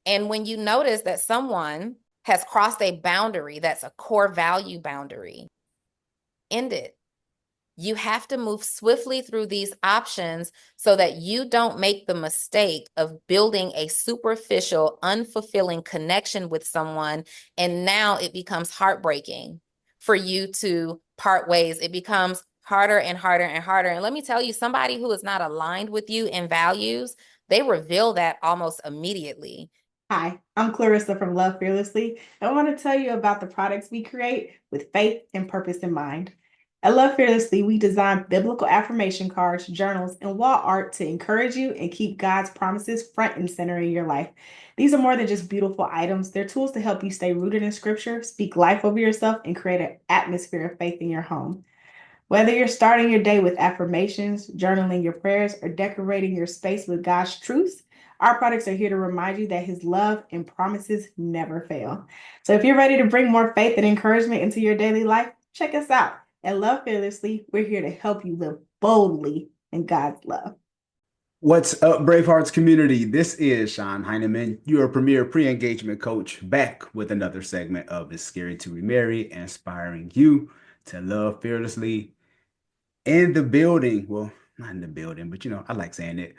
And when you notice that someone has crossed a boundary that's a core value boundary, end it. You have to move swiftly through these options so that you don't make the mistake of building a superficial, unfulfilling connection with someone. And now it becomes heartbreaking for you to part ways. It becomes harder and harder and harder. And let me tell you, somebody who is not aligned with you in values, they reveal that almost immediately. Hi, I'm Clarissa from Love Fearlessly. I want to tell you about the products we create with faith and purpose in mind. At Love Fearlessly, we design biblical affirmation cards, journals, and wall art to encourage you and keep God's promises front and center in your life. These are more than just beautiful items, they're tools to help you stay rooted in Scripture, speak life over yourself, and create an atmosphere of faith in your home. Whether you're starting your day with affirmations, journaling your prayers, or decorating your space with God's truths, our products are here to remind you that His love and promises never fail. So if you're ready to bring more faith and encouragement into your daily life, check us out. At Love Fearlessly, we're here to help you live boldly in God's love. What's up, Bravehearts community? This is Sean Heineman, your premier pre-engagement coach, back with another segment of It's Scary to Remarry, inspiring you to love fearlessly in the building. Well, not in the building, but I like saying it.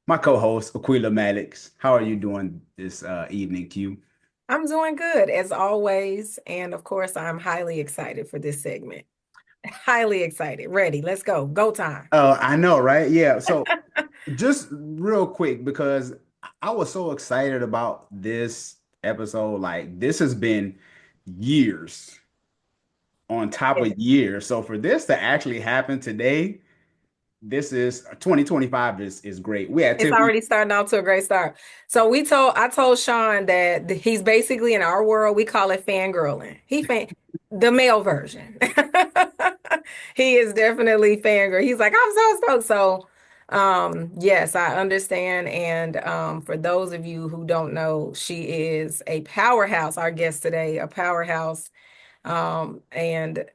My co-host, Aquila Maddox. How are you doing this evening, Q? I'm doing good as always. And of course, I'm highly excited for this segment. Highly excited. Ready. Let's go. Go time. I know, right? Yeah. So just real quick, because I was so excited about this episode. Like, this has been years on top Yeah. of years. So for this to actually happen today, this is 2025 is great. We had It's Tiffany. already starting off to a great start. So I told Sean that he's basically in our world, we call it fangirling. The male version. He is definitely fangirl. He's like, I'm so stoked. So, yes, I understand. And for those of you who don't know, she is a powerhouse, our guest today, a powerhouse. And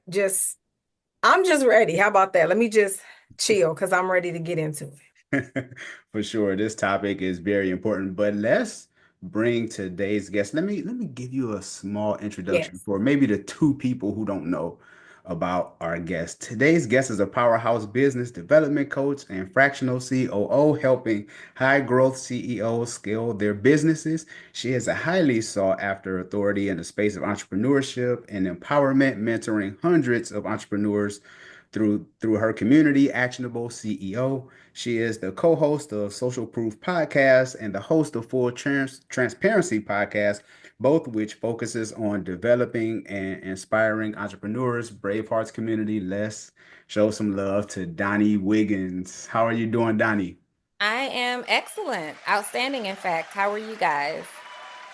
I'm just ready. How about that? Let me just chill because I'm ready to get into it. For sure, this topic is very important, but let's bring today's guest. Let me give you a small introduction Yes. for maybe the two people who don't know about our guest. Today's guest is a powerhouse business development coach and fractional COO, helping high growth CEOs scale their businesses. She is a highly sought after authority in the space of entrepreneurship and empowerment, mentoring hundreds of entrepreneurs through her community, Actionable CEO. She is the co-host of Social Proof Podcast and the host of Full Transparency Podcast, both which focuses on developing and inspiring entrepreneurs. Bravehearts community, let's show some love to Donni Wiggins. How are you doing, Donni? I am excellent, outstanding, in fact. How are you guys?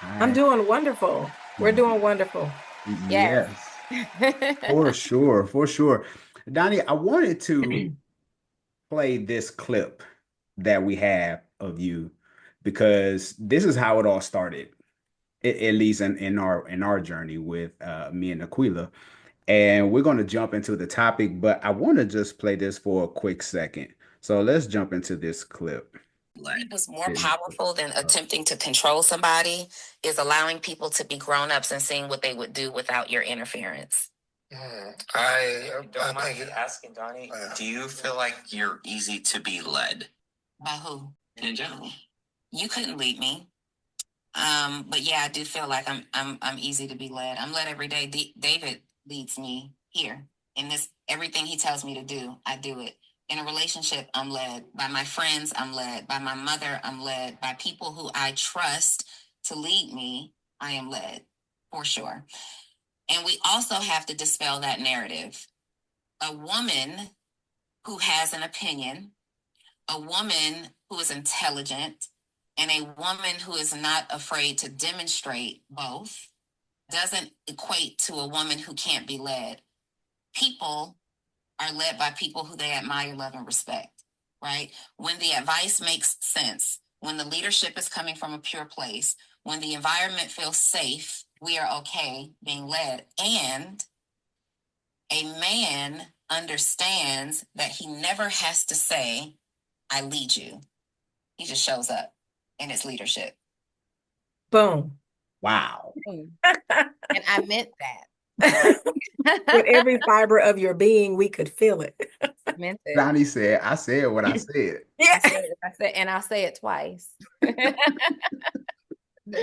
I'm Hi. doing wonderful. We're doing wonderful. Yes. Yes, for sure, for sure. Donnie, I wanted to play this clip that we have of you because this is how it all started, at least in our journey with me and Aquila. And we're going to jump into the topic, but I want to just play this for a quick second. So let's jump into this clip. What's more powerful than attempting to control somebody is allowing people to be grown-ups and seeing what they would do without your interference. Don't mind me asking, Donnie, do you feel like you're easy to be led? By who? In general. You couldn't lead me. But yeah, I do feel like I'm easy to be led. I'm led every day. David leads me here in this. Everything he tells me to do, I do it. In a relationship, I'm led by my friends. I'm led by my mother. I'm led by people who I trust to lead me. I am led for sure. And we also have to dispel that narrative. A woman who has an opinion, a woman who is intelligent, and a woman who is not afraid to demonstrate both doesn't equate to a woman who can't be led. People are led by people who they admire, love, and respect, right? When the advice makes sense, when the leadership is coming from a pure place, when the environment feels safe, we are okay being led. And a man understands that he never has to say, I lead you. He just shows up in his leadership. Boom. Wow. And I meant that. With every fiber of your being, we could feel it. Meant it. Donnie said, I said what I said. I said, and I'll say it twice.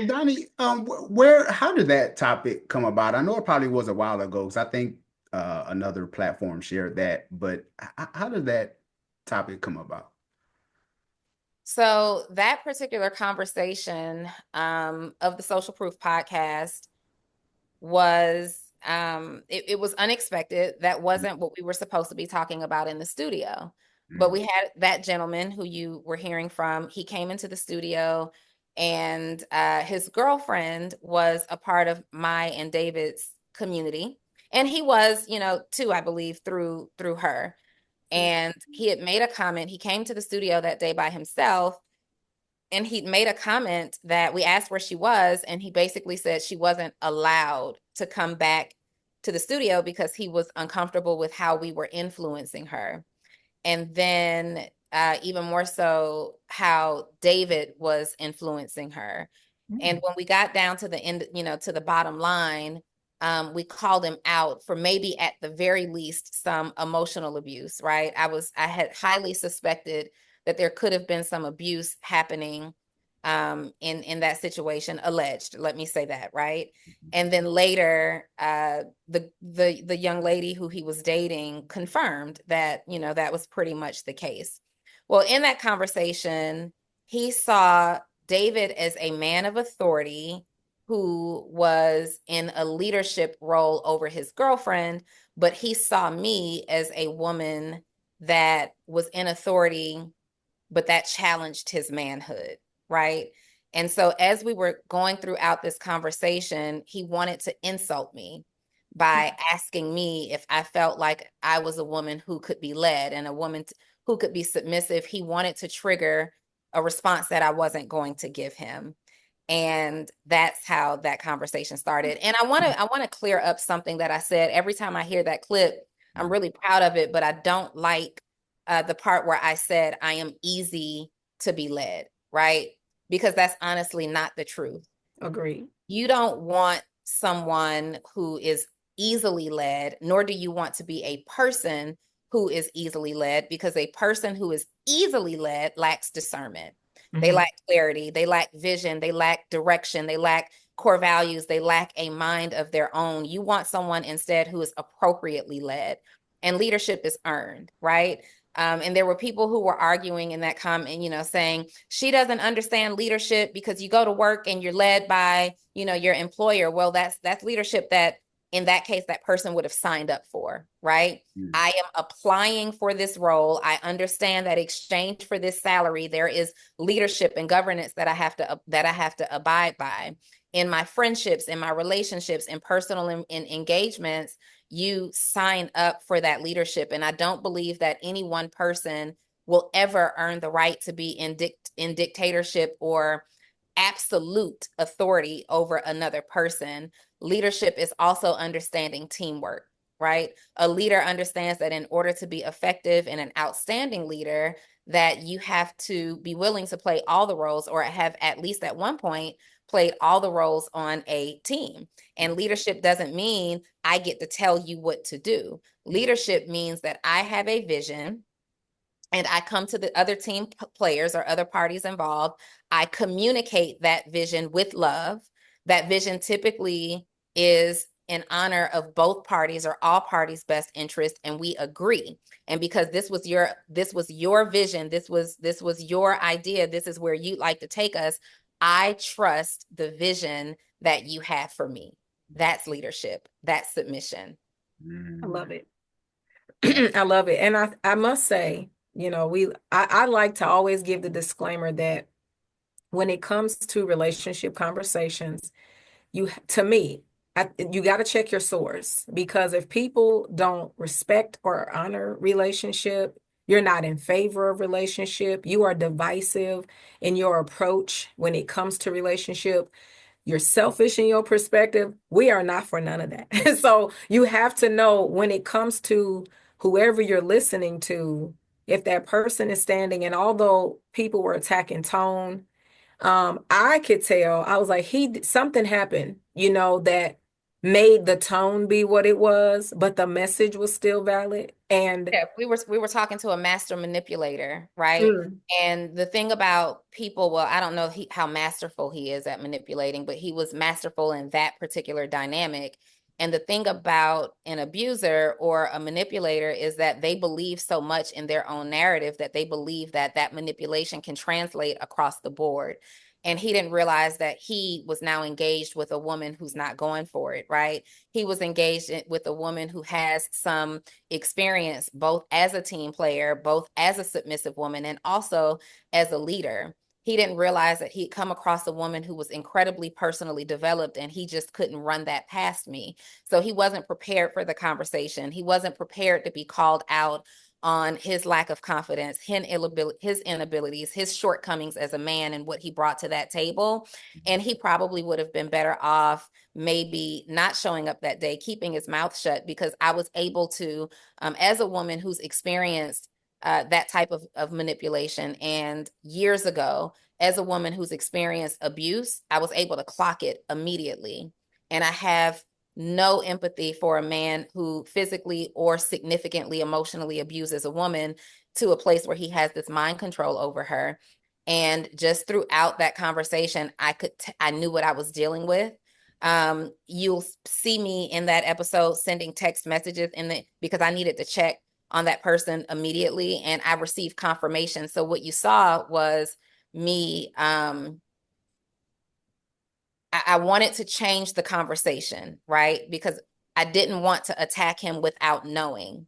Donnie, how did that topic come about? I know it probably was a while ago because I think another platform shared that, but how did that topic come about? So that particular conversation of the Social Proof podcast was it was unexpected. That wasn't what we were supposed to be talking about in the studio. But we had that gentleman who you were hearing from. He came into the studio, and his girlfriend was a part of my and David's community, and he was, too, I believe, through her. And he had made a comment. He came to the studio that day by himself, and he made a comment that we asked where she was, and he basically said she wasn't allowed to come back to the studio because he was uncomfortable with how we were influencing her. And then even more so, how David was influencing her. And when we got down to the end, to the bottom line, we called him out for maybe at the very least some emotional abuse, right? I had highly suspected that there could have been some abuse happening in that situation, alleged. Let me say that, right? And then later, the young lady who he was dating confirmed that, that was pretty much the case. Well, in that conversation, he saw David as a man of authority who was in a leadership role over his girlfriend, but he saw me as a woman that was in authority, but that challenged his manhood, right? And so as we were going throughout this conversation, he wanted to insult me by asking me if I felt like I was a woman who could be led and a woman who could be submissive. He wanted to trigger a response that I wasn't going to give him. And that's how that conversation started. And I want to clear up something that I said. Every time I hear that clip, I'm really proud of it, but I don't like the part where I said I am easy to be led, right? Because that's honestly not the truth. Agreed. You don't want someone who is easily led, nor do you want to be a person who is easily led, because a person who is easily led lacks discernment. They lack clarity, they lack vision, they lack direction, they lack core values, they lack a mind of their own. You want someone instead who is appropriately led, and leadership is earned, right? And there were people who were arguing in that comment, saying she doesn't understand leadership because you go to work and you're led by, your employer. Well, that's leadership that in that case, that person would have signed up for, right? I am applying for this role. I understand that exchange for this salary, there is leadership and governance that I have to abide by. In my friendships, in my relationships, in personal in engagements, you sign up for that leadership. And I don't believe that any one person will ever earn the right to be in dictatorship or absolute authority over another person. Leadership is also understanding teamwork, right? A leader understands that in order to be effective and an outstanding leader, that you have to be willing to play all the roles, or have at least at one point played all the roles on a team. And leadership doesn't mean I get to tell you what to do. Leadership means that I have a vision, and I come to the other team players or other parties involved. I communicate that vision with love. That vision typically is in honor of both parties or all parties' best interest, and we agree. And because this was your vision, this was your idea, this is where you'd like to take us, I trust the vision that you have for me. That's leadership. That's submission. I love it. I love it. And I must say, I like to always give the disclaimer that when it comes to relationship conversations, you got to check your source, because if people don't respect or honor relationship, you're not in favor of relationship, you are divisive in your approach when it comes to relationship, you're selfish in your perspective, we are not for none of that. So you have to know when it comes to whoever you're listening to, if that person is standing, and although people were attacking tone, I could tell, I was like, something happened, that made the tone be what it was, but the message was still valid. And Yeah, we were talking to a master manipulator, right? mm, And the thing about people, well, I don't know how masterful he is at manipulating, but he was masterful in that particular dynamic. And the thing about an abuser or a manipulator is that they believe so much in their own narrative that they believe that that manipulation can translate across the board. And he didn't realize that he was now engaged with a woman who's not going for it, right? He was engaged with a woman who has some experience both as a team player, both as a submissive woman, and also as a leader. He didn't realize that he'd come across a woman who was incredibly personally developed, and he just couldn't run that past me. So he wasn't prepared for the conversation. He wasn't prepared to be called out on his lack of confidence, his inabilities, his shortcomings as a man, and what he brought to that table. And he probably would have been better off maybe not showing up that day, keeping his mouth shut, because I was able to, as a woman who's experienced that type of manipulation, and years ago, as a woman who's experienced abuse, I was able to clock it immediately. And I have no empathy for a man who physically or significantly emotionally abuses a woman to a place where he has this mind control over her. And just throughout that conversation, I knew what I was dealing with. You'll see me in that episode sending text messages because I needed to check on that person immediately, and I received confirmation. So what you saw was me, I wanted to change the conversation, right? Because I didn't want to attack him without knowing,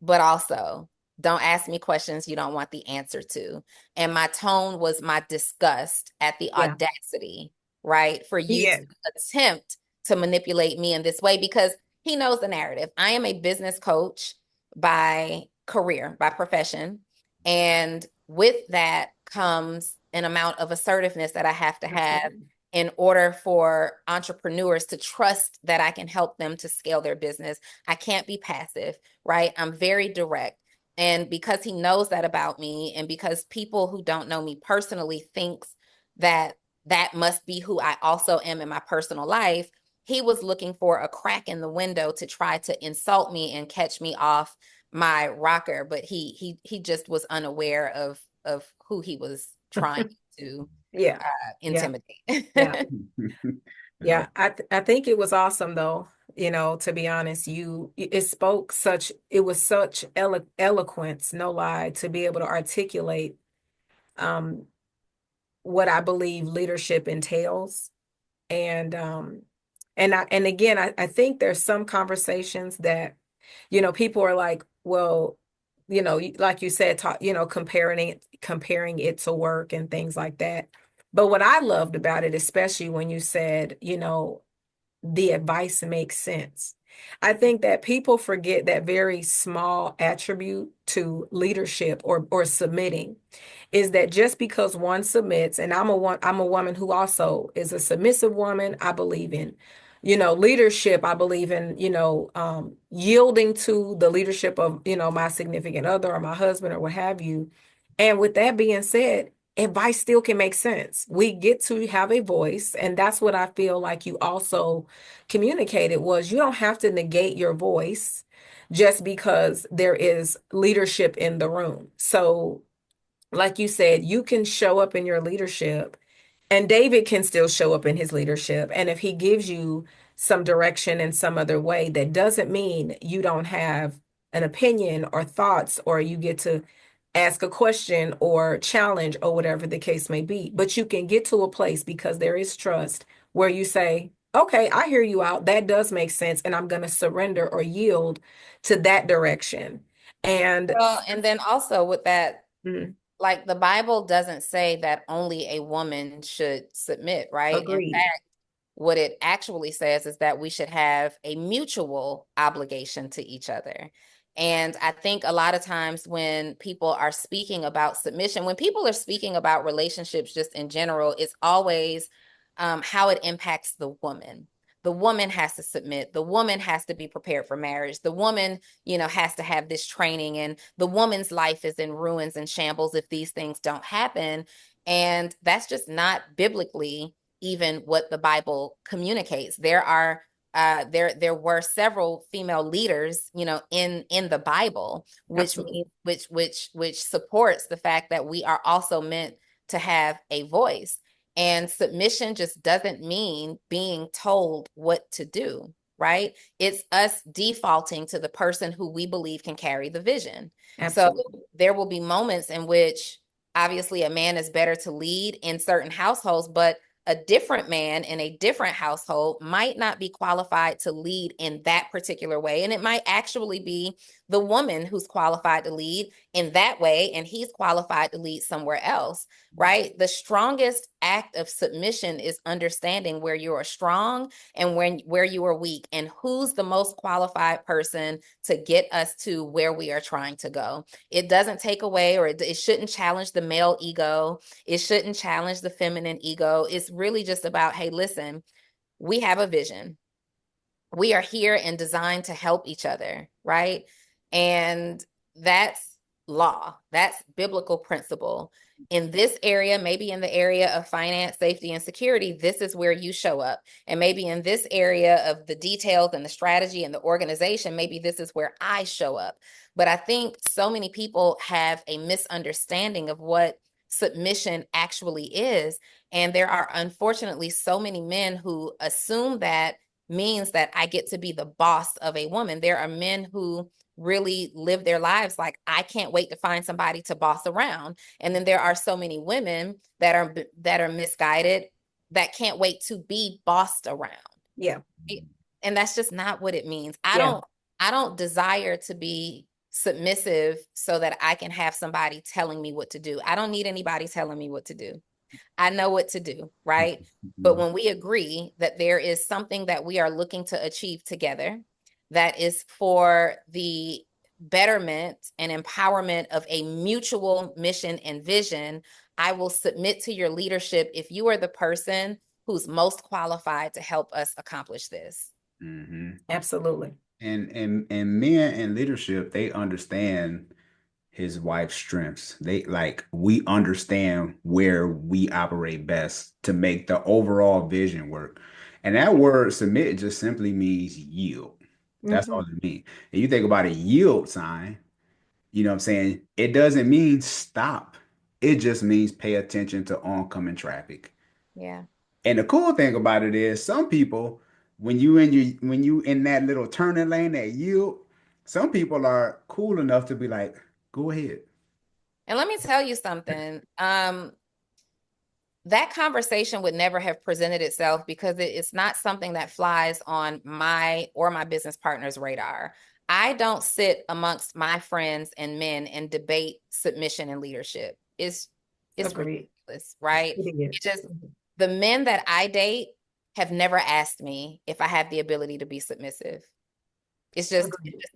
but also don't ask me questions you don't want the answer to. And my tone was my disgust at the yeah, audacity, right? For you yeah, to attempt to manipulate me in this way, because he knows the narrative. I am a business coach by career, by profession. And with that comes an amount of assertiveness that I have to have absolutely. in order for entrepreneurs to trust that I can help them to scale their business. I can't be passive, right? I'm very direct. And because he knows that about me, and because people who don't know me personally thinks that that must be who I also am in my personal life, he was looking for a crack in the window to try to insult me and catch me off my rocker. But he just was unaware of who he was trying to Yeah, yeah, intimidate. yeah. Yeah, I think it was awesome though, to be honest. It was such eloquence, no lie, to be able to articulate um what I believe leadership entails. And and again, I think there's some conversations that, people are like, well, like you said, comparing it to work and things like that. But what I loved about it, especially when you said, the advice makes sense. I think that people forget that very small attribute to leadership or submitting is that just because one submits, and I'm a woman who also is a submissive woman. I believe in, leadership. I believe in, yielding to the leadership of, my significant other or my husband or what have you. And with that being said, advice still can make sense. We get to have a voice, and that's what I feel like you also communicated was you don't have to negate your voice just because there is leadership in the room. So like you said, you can show up in your leadership, and David can still show up in his leadership. And if he gives you some direction in some other way, that doesn't mean you don't have an opinion or thoughts, or you get to ask a question or challenge or whatever the case may be. But you can get to a place because there is trust where you say, okay, I hear you out. That does make sense. And I'm going to surrender or yield to that direction. And Well, and then also with that, mm, like the Bible doesn't say that only a woman should submit, right? In agreed. fact, what it actually says is that we should have a mutual obligation to each other. And I think a lot of times when people are speaking about submission, when people are speaking about relationships just in general, it's always how it impacts the woman. The woman has to submit. The woman has to be prepared for marriage. The woman, has to have this training, and the woman's life is in ruins and shambles if these things don't happen. And that's just not biblically even what the Bible communicates. There were several female leaders, in the Bible, which Absolutely. means which supports the fact that we are also meant to have a voice. And submission just doesn't mean being told what to do, right? It's us defaulting to the person who we believe can carry the vision. Absolutely. So there will be moments in which obviously a man is better to lead in certain households, but a different man in a different household might not be qualified to lead in that particular way. And it might actually be the woman who's qualified to lead in that way, and he's qualified to lead somewhere else, right? The strongest act of submission is understanding where you are strong and where you are weak, and who's the most qualified person to get us to where we are trying to go. It doesn't take away, or it shouldn't challenge the male ego. It shouldn't challenge the feminine ego. It's really just about, hey, listen, we have a vision. We are here and designed to help each other, right? And that's law. That's biblical principle. In this area, maybe in the area of finance, safety, and security, this is where you show up. And maybe in this area of the details and the strategy and the organization, maybe this is where I show up. But I think so many people have a misunderstanding of what submission actually is. And there are unfortunately so many men who assume that means that I get to be the boss of a woman. There are men who really live their lives like, I can't wait to find somebody to boss around. And then there are so many women that are misguided that can't wait to be bossed around. Yeah. And that's just not what it means. Yeah. I don't desire to be submissive so that I can have somebody telling me what to do. I don't need anybody telling me what to do. I know what to do, right? But when we agree that there is something that we are looking to achieve together that is for the betterment and empowerment of a mutual mission and vision, I will submit to your leadership if you are the person who's most qualified to help us accomplish this. Mm-hmm. Absolutely. And men in leadership, they understand his wife's strengths. We understand where we operate best to make the overall vision work. And that word submit just simply means yield. That's all it means. And you think about a yield sign, you know what I'm saying? It doesn't mean stop. It just means pay attention to oncoming traffic. Yeah. And the cool thing about it is some people, when you in that little turning lane, that yield, some people are cool enough to be like, go ahead. And let me tell you something. That conversation would never have presented itself because it's not something that flies on my or my business partner's radar. I don't sit amongst my friends and men and debate submission and leadership. It's Agreed. ridiculous, right? It is. It's just the men that I date have never asked me if I have the ability to be submissive. It's just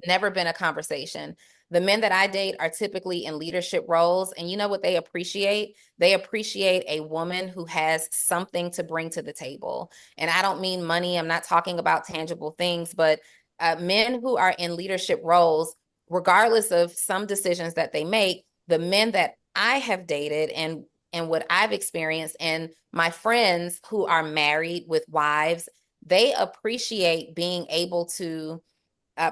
never been a conversation. The men that I date are typically in leadership roles. And you know what they appreciate? They appreciate a woman who has something to bring to the table. And I don't mean money. I'm not talking about tangible things, but men who are in leadership roles, regardless of some decisions that they make, the men that I have dated and what I've experienced and my friends who are married with wives, they appreciate being able to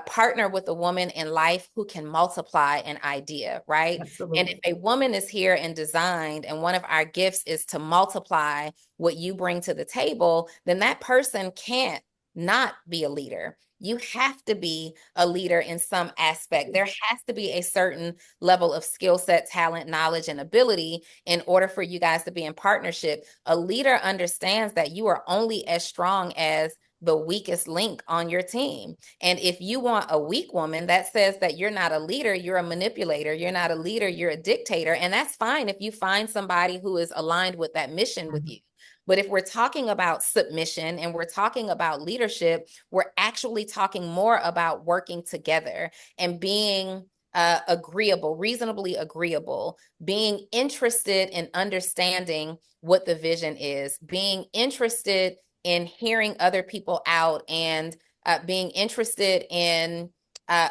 partner with a woman in life who can multiply an idea, right? Absolutely. And if a woman is here and designed, and one of our gifts is to multiply what you bring to the table, then that person can't not be a leader. You have to be a leader in some aspect. There has to be a certain level of skill set, talent, knowledge, and ability in order for you guys to be in partnership. A leader understands that you are only as strong as the weakest link on your team. And if you want a weak woman, that says that you're not a leader, you're a manipulator, you're not a leader, you're a dictator. And that's fine if you find somebody who is aligned with that mission with you. But if we're talking about submission and we're talking about leadership, we're actually talking more about working together and being agreeable, reasonably agreeable, being interested in understanding what the vision is, being interested in hearing other people out and being interested in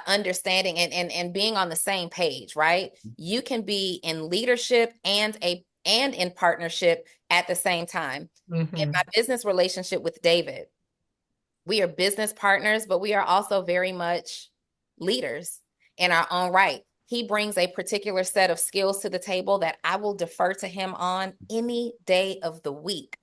understanding and being on the same page, right? You can be in leadership and and in partnership at the same time. In Mhm. my business relationship with David, we are business partners, but we are also very much leaders in our own right. He brings a particular set of skills to the table that I will defer to him on any day of the week.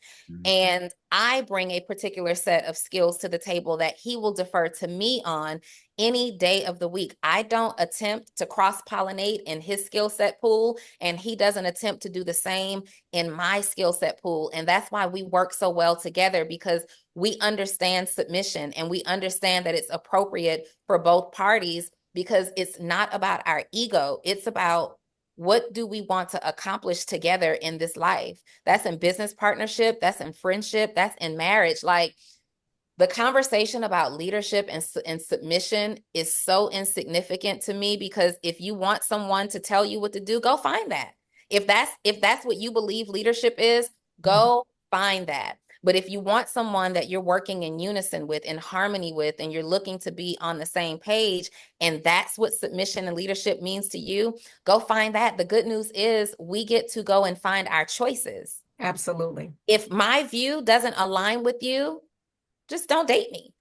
And I bring a particular set of skills to the table that he will defer to me on any day of the week. I don't attempt to cross-pollinate in his skill set pool, and he doesn't attempt to do the same in my skill set pool. And that's why we work so well together, because we understand submission and we understand that it's appropriate for both parties, because it's not about our ego. It's about, what do we want to accomplish together in this life? That's in business partnership, that's in friendship, that's in marriage. Like, the conversation about leadership and submission is so insignificant to me, because if you want someone to tell you what to do, go find that. If that's what you believe leadership is, go find that. But if you want someone that you're working in unison with, in harmony with, and you're looking to be on the same page, and that's what submission and leadership means to you, go find that. The good news is we get to go and find our choices. Absolutely. If my view doesn't align with you, just don't date me.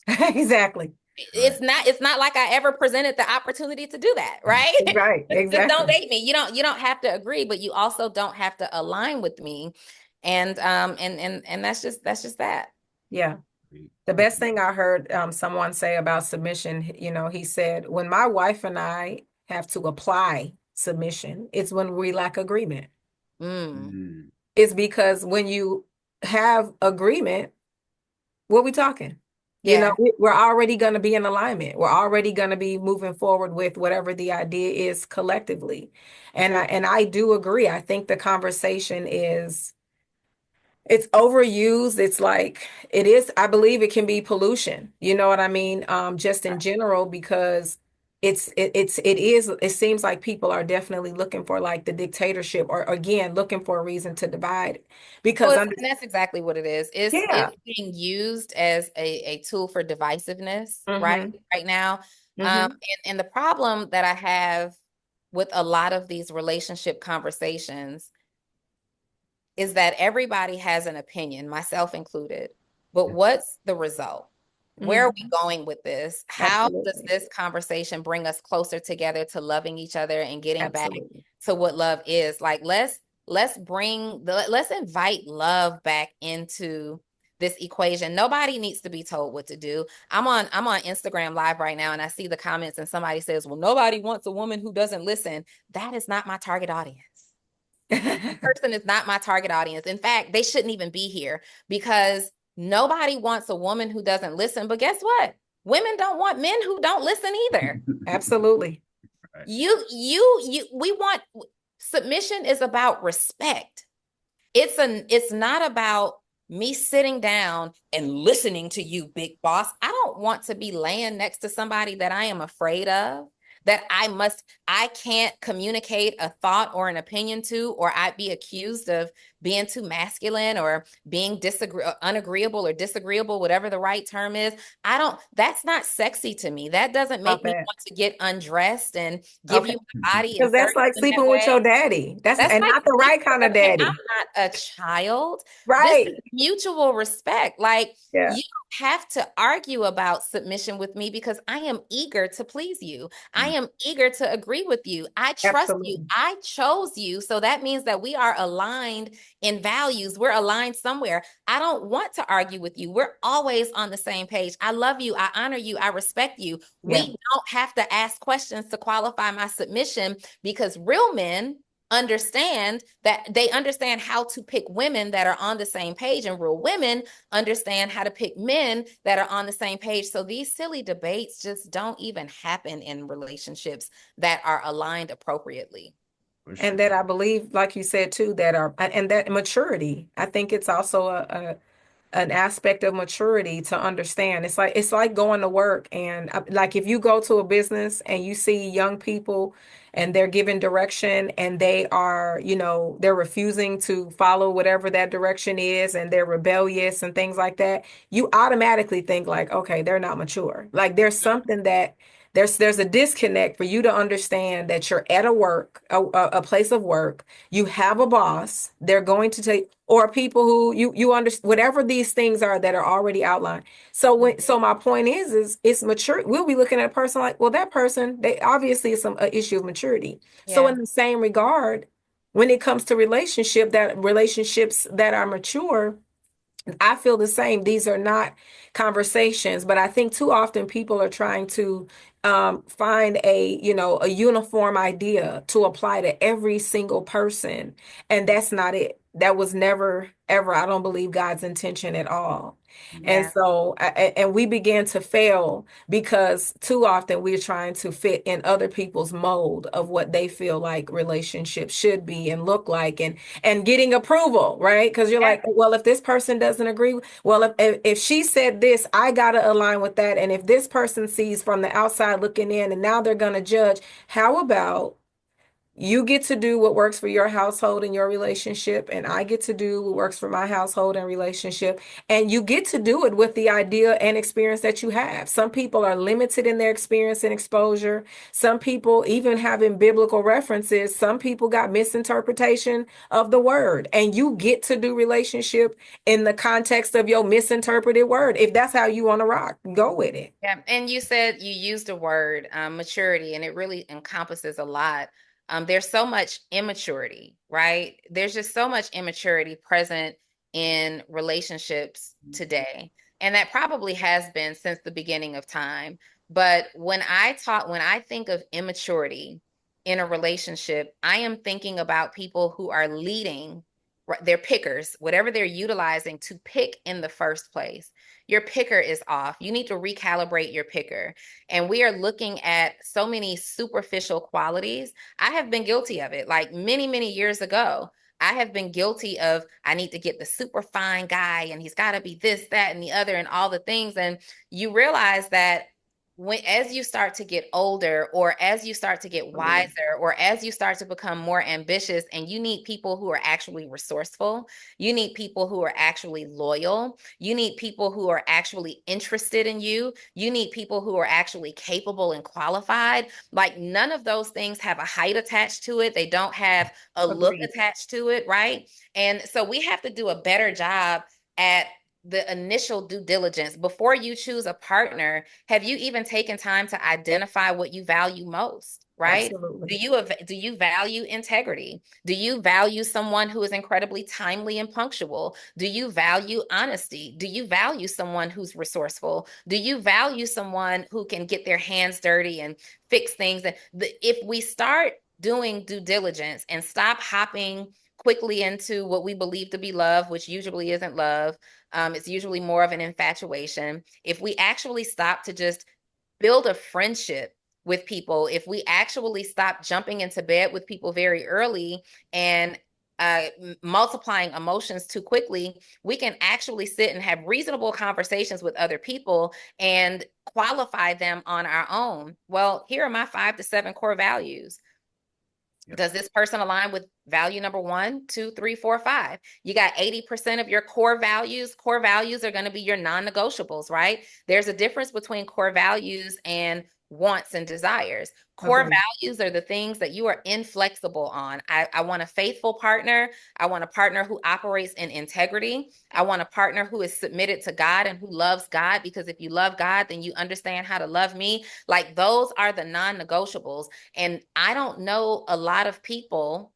Exactly. It's not like I ever presented the opportunity to do that, right? Right. Just don't Exactly. date me. You don't have to agree, but you also don't have to align with me. And that's just that. Yeah. The best thing I heard someone say about submission, he said, when my wife and I have to apply submission, it's when we lack agreement. Mm. It's because when you have agreement, what we talking? Yeah. We're already going to be in alignment. We're already going to be moving forward with whatever the idea is collectively. And I do agree. I think the conversation it's overused. It's like it is, I believe it can be pollution. You know what I mean? Just in general, because it seems like people are definitely looking for like the dictatorship, or again looking for a reason to divide. Because Well, and that's exactly what it is. It's yeah. it's being used as a tool for divisiveness, right? Mm-hmm. Right now. Mm-hmm. And the problem that I have with a lot of these relationship conversations is that everybody has an opinion, myself included. But what's the result? Where are we Mm-hmm. going with this? How does Absolutely. this conversation bring us closer together to loving each other and getting back Absolutely. to what love is? Like, let's invite love back into this equation. Nobody needs to be told what to do. I'm on Instagram Live right now, and I see the comments, and somebody says, well, nobody wants a woman who doesn't listen. That is not my target audience. Person is not my target audience. In fact, they shouldn't even be here, because nobody wants a woman who doesn't listen. But guess what? Women don't want men who don't listen either. Absolutely. Right. We want, submission is about respect. It's not about me sitting down and listening to you, big boss. I don't want to be laying next to somebody that I am afraid of, that I can't communicate a thought or an opinion to, or I'd be accused of being too masculine or being unagreeable or disagreeable, whatever the right term is. That's not sexy to me. That doesn't Stop make me that. want to get undressed and give Okay. you my body and Because that's serve like you in that sleeping with way. your daddy. That's And like not the right sleeping kind with of a parent. I'm daddy. not a child. This Right. is mutual respect. Like, Yeah. you don't have to argue about submission with me, because I am eager to please you. I am eager to agree with you. I trust you. Absolutely. I chose you. So that means that we are aligned in values. We're aligned somewhere. I don't want to argue with you. We're always on the same page. I love you. I honor you. I respect you. We Yeah. don't have to ask questions to qualify my submission, because real men understand how to pick women that are on the same page, and real women understand how to pick men that are on the same page. So these silly debates just don't even happen in relationships that are aligned appropriately. For sure. And that I believe, like you said too, and that maturity. I think it's also an aspect of maturity to understand. It's like going to work, and like if you go to a business and you see young people and they're given direction, and they are, they're refusing to follow whatever that direction is, and they're rebellious and things like that, you automatically think like, okay, they're not mature. Like there's something there's a disconnect for you to understand that you're at a place of work. You have a boss. They're going to take, or people who you understand, whatever these things are that are already outlined. So my point is it's mature. We'll be looking at a person like, well, that person, they obviously is some issue of maturity. So Yeah. in the same regard, when it comes to relationships that are mature, I feel the same. These are not conversations, but I think too often people are trying to find a uniform idea to apply to every single person, and that's not it. That was never, ever, I don't believe, God's intention at all. And Yeah. so, and we began to fail because too often we're trying to fit in other people's mold of what they feel like relationships should be and look like, and getting approval, right? Because you're like, well, if this person doesn't agree, well, if she said this, I gotta align with that. And if this person sees from the outside looking in, and now they're gonna judge, how about you get to do what works for your household and your relationship, and I get to do what works for my household and relationship. And you get to do it with the idea and experience that you have. Some people are limited in their experience and exposure. Some people, even having biblical references, some people got misinterpretation of the word. And you get to do relationship in the context of your misinterpreted word. If that's how you want to rock, go with it. Yeah. And you said you used the word maturity, and it really encompasses a lot. There's so much immaturity, right? There's just so much immaturity present in relationships today. And that probably has been since the beginning of time. But when I think of immaturity in a relationship, I am thinking about people who are leading, they're pickers, whatever they're utilizing to pick in the first place. Your picker is off. You need to recalibrate your picker. And we are looking at so many superficial qualities. I have been guilty of it. Like many, many years ago, I have been guilty of, I need to get the super fine guy and he's got to be this, that, and the other, and all the things. And you realize that as you start to get older, or as you start to get wiser, or as you start to become more ambitious, and you need people who are actually resourceful, you need people who are actually loyal, you need people who are actually interested in you, you need people who are actually capable and qualified. Like none of those things have a height attached to it. They don't have a look Agreed. attached to it, right? And so we have to do a better job at the initial due diligence before you choose a partner. Have you even taken time to identify what you value most, right? Absolutely. Do you value integrity? Do you value someone who is incredibly timely and punctual? Do you value honesty? Do you value someone who's resourceful? Do you value someone who can get their hands dirty and fix things? If we start doing due diligence and stop hopping quickly into what we believe to be love, which usually isn't love, it's usually more of an infatuation. If we actually stop to just build a friendship with people, if we actually stop jumping into bed with people very early and multiplying emotions too quickly, we can actually sit and have reasonable conversations with other people and qualify them on our own. Well, here are my 5 to 7 core values. Yep. Does this person align with value number 1, 2, 3, 4, 5? You got 80% of your core values. Core values are going to be your non-negotiables, right? There's a difference between core values and wants and desires. Core values are the things that you are inflexible on. I want a faithful partner. I want a partner who operates in integrity. I want a partner who is submitted to God and who loves God, because if you love God, then you understand how to love me. Like those are the non-negotiables. And I don't know a lot of people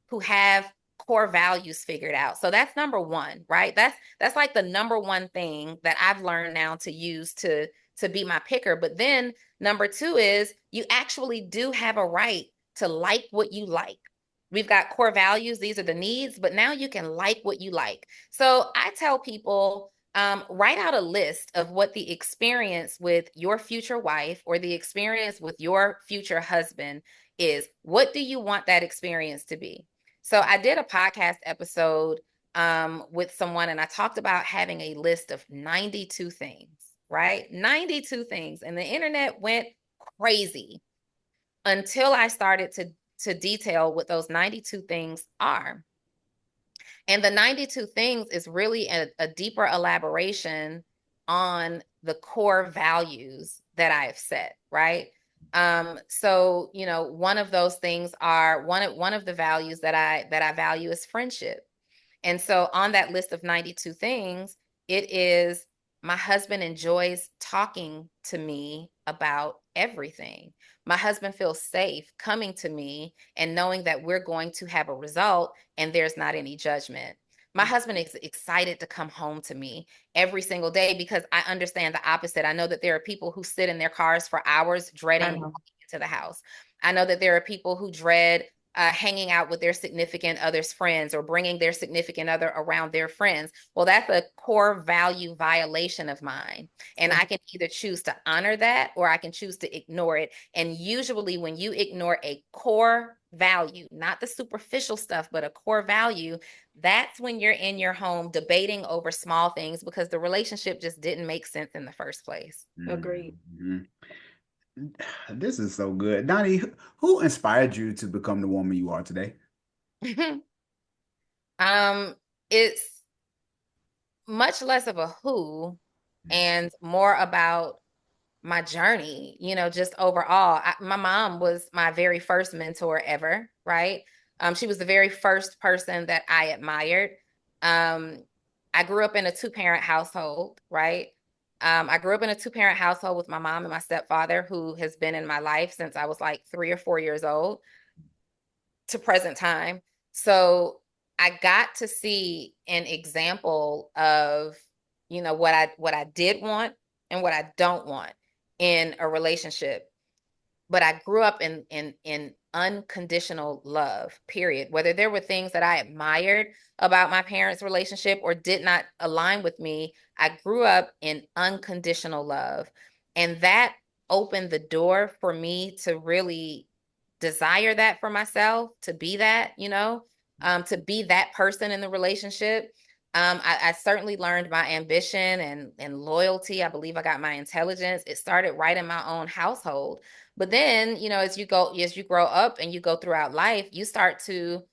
who have core values figured out. So that's number 1, right? That's like the number 1 thing that I've learned now to use to be my picker. But then number 2 is you actually do have a right to like what you like. We've got core values. These are the needs, but now you can like what you like. So I tell people, write out a list of what the experience with your future wife or the experience with your future husband is. What do you want that experience to be? So I did a podcast episode with someone, and I talked about having a list of 92 things, right? 92 things. And the internet went crazy until I started to detail what those 92 things are. And the 92 things is really a deeper elaboration on the core values that I have set, right? So, you know, one of those things are one of the values that I value is friendship. And so on that list of 92 things, it is my husband enjoys talking to me about everything. My husband feels safe coming to me and knowing that we're going to have a result and there's not any judgment. My husband is excited to come home to me every single day because I understand the opposite. I know that there are people who sit in their cars for hours dreading walking into the house. I know that there are people who dread hanging out with their significant other's friends or bringing their significant other around their friends. Well, that's a core value violation of mine. And I can either choose to honor that or I can choose to ignore it. And usually, when you ignore a core value, not the superficial stuff, but a core value, that's when you're in your home debating over small things because the relationship just didn't make sense in the first place. Agreed. Mhm. This is so good. Donnie, who inspired you to become the woman you are today? It's much less of a who and more about my journey, you know, just overall. My mom was my very first mentor ever, right? She was the very first person that I admired. Um, I grew up in a two-parent household, right? I grew up in a two-parent household with my mom and my stepfather, who has been in my life since I was like 3 or 4 years old to present time. So I got to see an example of, you know, what I did want and what I don't want in a relationship. But I grew up in unconditional love, period. Whether there were things that I admired about my parents' relationship or did not align with me, I grew up in unconditional love. And that opened the door for me to really desire that for myself, to be that, you know, to be that person in the relationship. I certainly learned my ambition and loyalty. I believe I got my intelligence. It started right in my own household. But then, you know, as you grow up and you go throughout life, you start to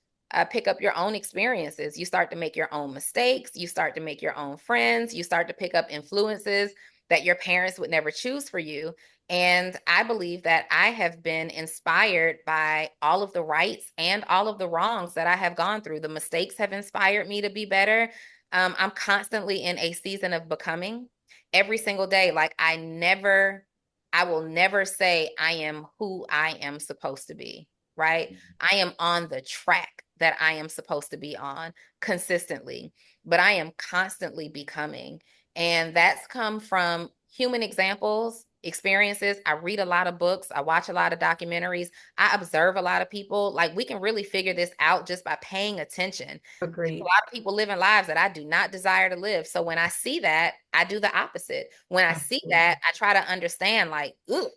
pick up your own experiences. You start to make your own mistakes. You start to make your own friends. You start to pick up influences that your parents would never choose for you. And I believe that I have been inspired by all of the rights and all of the wrongs that I have gone through. The mistakes have inspired me to be better. I'm constantly in a season of becoming every single day. Like I will never say I am who I am supposed to be, right? I am on the track that I am supposed to be on consistently, but I am constantly becoming. And that's come from human examples, experiences. I read a lot of books. I watch a lot of documentaries. I observe a lot of people. Like we can really figure this out just by paying attention. A Agreed. lot of people living lives that I do not desire to live. So when I see that, I do the opposite. When I see that, I try to understand like, ooh,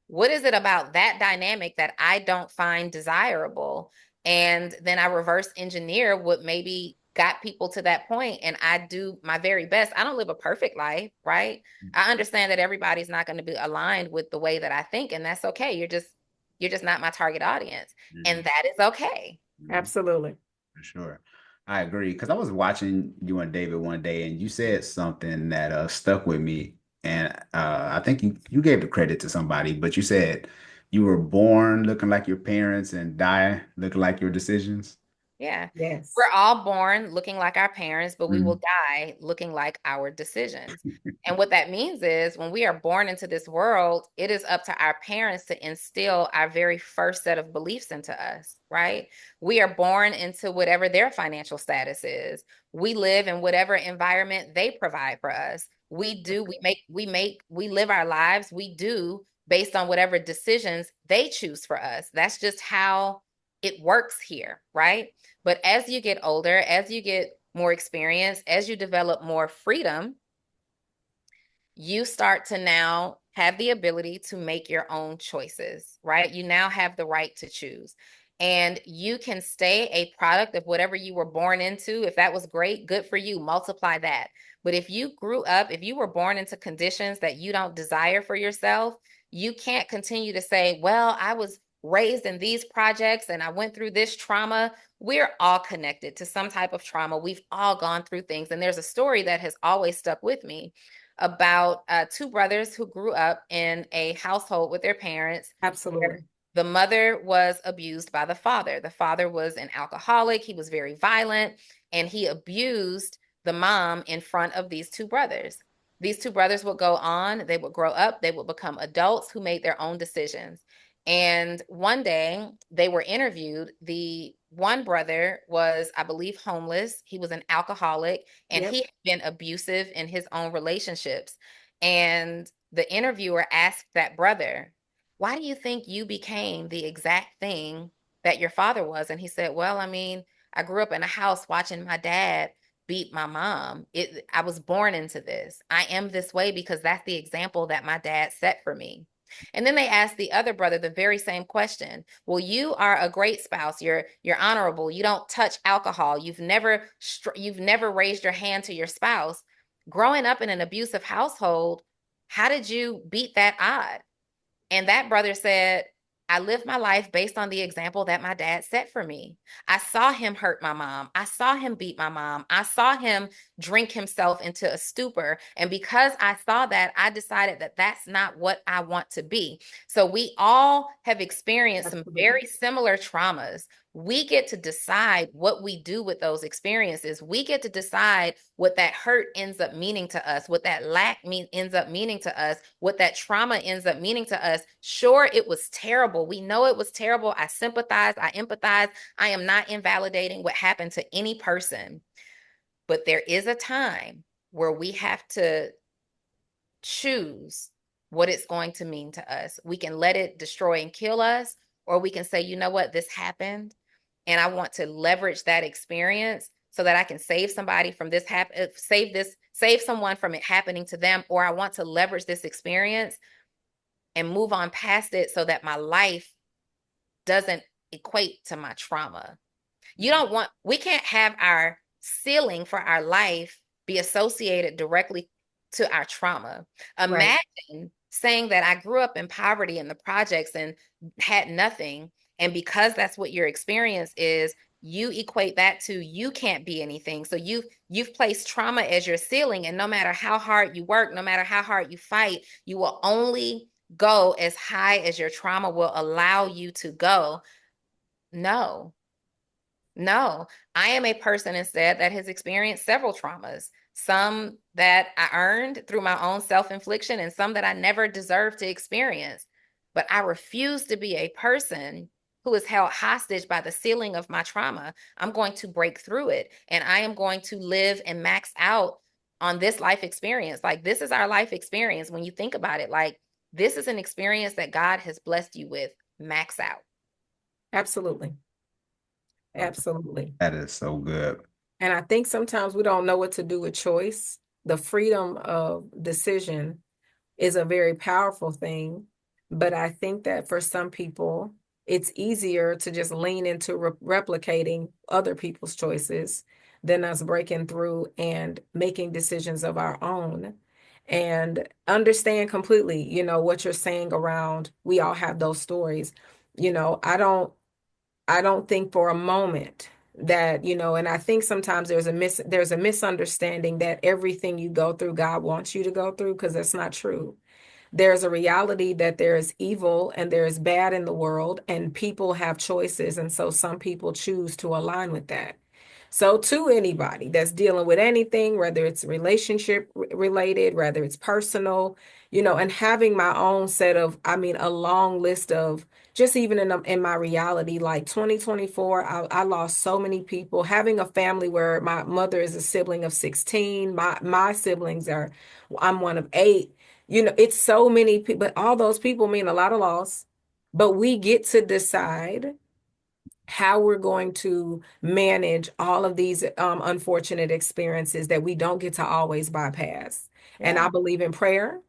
what is it about that dynamic that I don't find desirable? And then I reverse engineer what maybe got people to that point, and I do my very best. I don't live a perfect life, right? I understand that everybody's not going to be aligned with the way that I think, and that's okay. You're just not my target audience, and that is okay. Absolutely. For sure. I agree. Because I was watching you and David one day, and you said something that stuck with me. And I think you gave the credit to somebody, but you said you were born looking like your parents and die looking like your decisions. Yeah. Yes. We're all born looking like our parents, but we will Mhm. die looking like our decisions. And what that means is when we are born into this world, it is up to our parents to instill our very first set of beliefs into us, right? We are born into whatever their financial status is. We live in whatever environment they provide for us. We live our lives, we do based on whatever decisions they choose for us. That's just how it works here, right? But as you get older, as you get more experience, as you develop more freedom, you start to now have the ability to make your own choices, right? You now have the right to choose. And you can stay a product of whatever you were born into. If that was great, good for you, multiply that. But if you grew up, if you were born into conditions that you don't desire for yourself, you can't continue to say, well, raised in these projects and I went through this trauma. We're all connected to some type of trauma. We've all gone through things. And there's a story that has always stuck with me about two brothers who grew up in a household with their parents. Absolutely. The mother was abused by the father. The father was an alcoholic. He was very violent, and he abused the mom in front of these two brothers. These two brothers would go on, they would grow up, they would become adults who made their own decisions. And one day they were interviewed. The one brother was, I believe, homeless. He was an alcoholic, and Yep. he had been abusive in his own relationships. And the interviewer asked that brother, why do you think you became the exact thing that your father was? And he said, well, I mean, I grew up in a house watching my dad beat my mom. I was born into this. I am this way because that's the example that my dad set for me. And then they asked the other brother the very same question. Well, you are a great spouse. You're honorable. You don't touch alcohol. You've never raised your hand to your spouse. Growing up in an abusive household, how did you beat that odd? And that brother said, I lived my life based on the example that my dad set for me. I saw him hurt my mom. I saw him beat my mom. I saw him drink himself into a stupor. And because I saw that, I decided that that's not what I want to be. So we all have experienced some very similar traumas. We get to decide what we do with those experiences. We get to decide what that hurt ends up meaning to us, what that lack ends up meaning to us, what that trauma ends up meaning to us. Sure, it was terrible. We know it was terrible. I sympathize. I empathize. I am not invalidating what happened to any person. But there is a time where we have to choose what it's going to mean to us. We can let it destroy and kill us, or we can say, you know what, this happened, and I want to leverage that experience so that I can save somebody from this save someone from it happening to them, or I want to leverage this experience and move on past it so that my life doesn't equate to my trauma. We can't have our ceiling for our life be associated directly to our trauma. Imagine saying that I grew up in poverty in the projects and had nothing. And because that's what your experience is, you equate that to you can't be anything. So you've placed trauma as your ceiling. And no matter how hard you work, no matter how hard you fight, you will only go as high as your trauma will allow you to go. No, I am a person instead that has experienced several traumas, some that I earned through my own self-infliction and some that I never deserved to experience. But I refuse to be a person who is held hostage by the ceiling of my trauma. I'm going to break through it, and I am going to live and max out on this life experience. Like, this is our life experience. When you think about it, like, this is an experience that God has blessed you with. Max out. Absolutely. Absolutely. That is so good. And I think sometimes we don't know what to do with choice. The freedom of decision is a very powerful thing. But I think that for some people, it's easier to just lean into replicating other people's choices than us breaking through and making decisions of our own. And understand completely, what you're saying around we all have those stories. I don't think for a moment that, and I think sometimes there's a misunderstanding that everything you go through, God wants you to go through, because that's not true. There's a reality that there is evil and there is bad in the world, and people have choices. And so some people choose to align with that. So to anybody that's dealing with anything, whether it's relationship related, whether it's personal, and having my own a long list of just even in my reality, like 2024, I lost so many people. Having a family where my mother is a sibling of 16, my siblings I'm one of 8. It's so many people, but all those people mean a lot of loss. But we get to decide how we're going to manage all of these unfortunate experiences that we don't get to always bypass. Yeah. And I believe in prayer,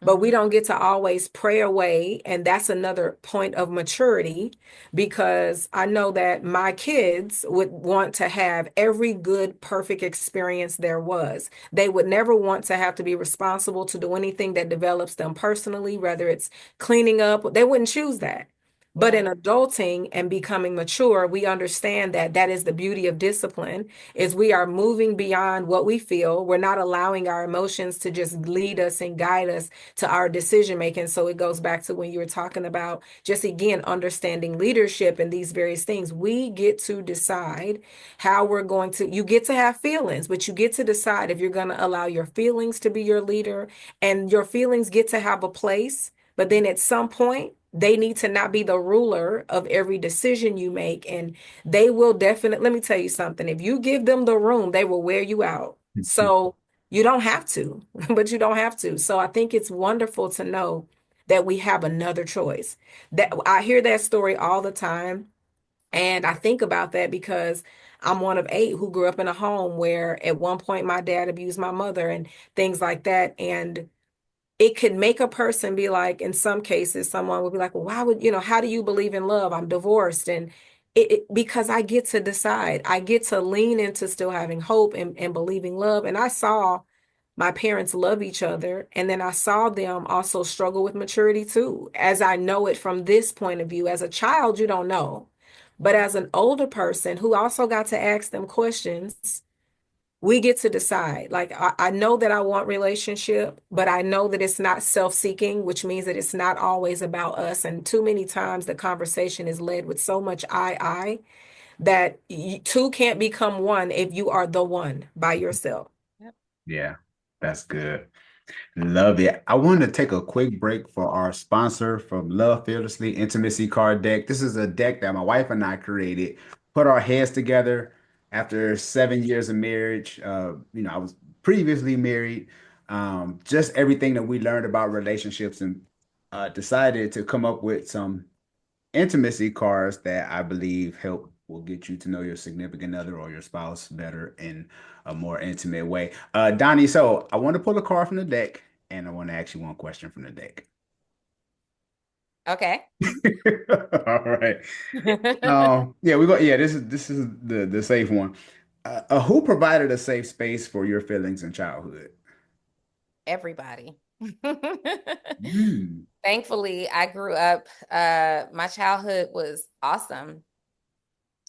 but we don't get to always pray away. And that's another point of maturity, because I know that my kids would want to have every good, perfect experience there was. They would never want to have to be responsible to do anything that develops them personally, whether it's cleaning up. They wouldn't choose that. But Yeah. in adulting and becoming mature, we understand that that is the beauty of discipline, is we are moving beyond what we feel. We're not allowing our emotions to just lead us and guide us to our decision making. So it goes back to when you were talking about just again understanding leadership and these various things. We get to decide how we're going to, you get to have feelings, but you get to decide if you're going to allow your feelings to be your leader, and your feelings get to have a place. But then at some point, they need to not be the ruler of every decision you make. And they will definitely, let me tell you something. If you give them the room, they will wear you out. So you don't have to, but you don't have to. So I think it's wonderful to know that we have another choice. That I hear that story all the time. And I think about that because I'm one of 8 who grew up in a home where at one point my dad abused my mother and things like that. And it could make a person be like, in some cases, someone would be like, well, why would, how do you believe in love? I'm divorced. And because I get to decide, I get to lean into still having hope and believing love. And I saw my parents love each other. And then I saw them also struggle with maturity too, as I know it from this point of view. As a child, you don't know. But as an older person who also got to ask them questions, we get to decide. Like, I know that I want relationship, but I know that it's not self-seeking, which means that it's not always about us. And too many times the conversation is led with so much I, that two can't become one if you are the one by yourself. Yep. Yeah, that's good. Love it. I wanted to take a quick break for our sponsor from Love Fearlessly Intimacy Card Deck. This is a deck that my wife and I created, put our heads together after 7 years of marriage. I was previously married. Just everything that we learned about relationships, and decided to come up with some intimacy cards that I believe help will get you to know your significant other or your spouse better in a more intimate way. Donnie, so I want to pull a card from the deck, and I want to ask you one question from the deck. Okay. All right. Yeah, we go. Yeah, this is the safe one. Who provided a safe space for your feelings in childhood? Everybody. Mm, Thankfully, I grew up, my childhood was awesome.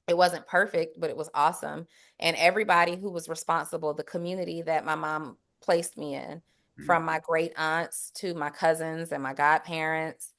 It wasn't perfect, but it was awesome. And everybody who was responsible, the community that my mom placed me in, mm, from my great aunts to my cousins and my godparents,